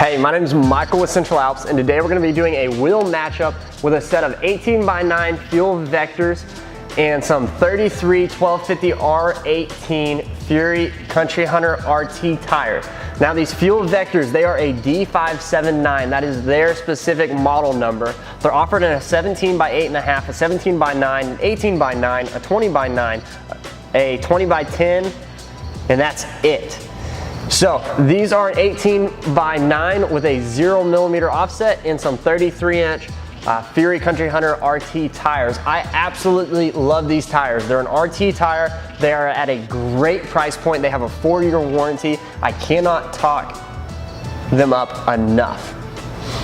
Hey, my name is Michael with Central Alps, and today we're going to be doing a wheel matchup with a set of 18x9 fuel vectors and some 33 1250 R18 Fury Country Hunter RT tires. Now these fuel vectors, they are a D579. That is their specific model number. They're offered in a 17x8.5, a 17x9, an 18x9, a 20x9, a 20x10, and that's it. So these are an 18x9 with a 0mm offset and some 33-inch Fury Country Hunter RT tires. I absolutely love these tires. They're an RT tire. They are at a great price point. They have a 4-year warranty. I cannot talk them up enough.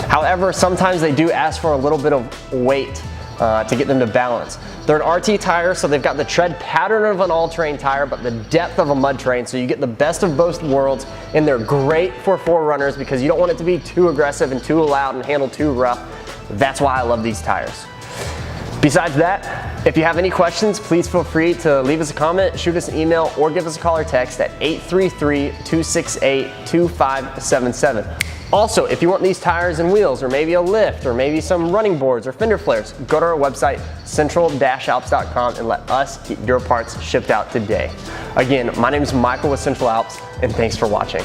However, sometimes they do ask for a little bit of weight to get them to balance. They're an RT tire, so they've got the tread pattern of an all-terrain tire, but the depth of a mud terrain, so you get the best of both worlds, and they're great for forerunners because you don't want it to be too aggressive and too loud and handle too rough. That's why I love these tires. Besides that, if you have any questions, please feel free to leave us a comment, shoot us an email, or give us a call or text at 833-268-2577. Also, if you want these tires and wheels, or maybe a lift, or maybe some running boards or fender flares, go to our website, central-alps.com, and let us get your parts shipped out today. Again, my name is Michael with Central Alps, and thanks for watching.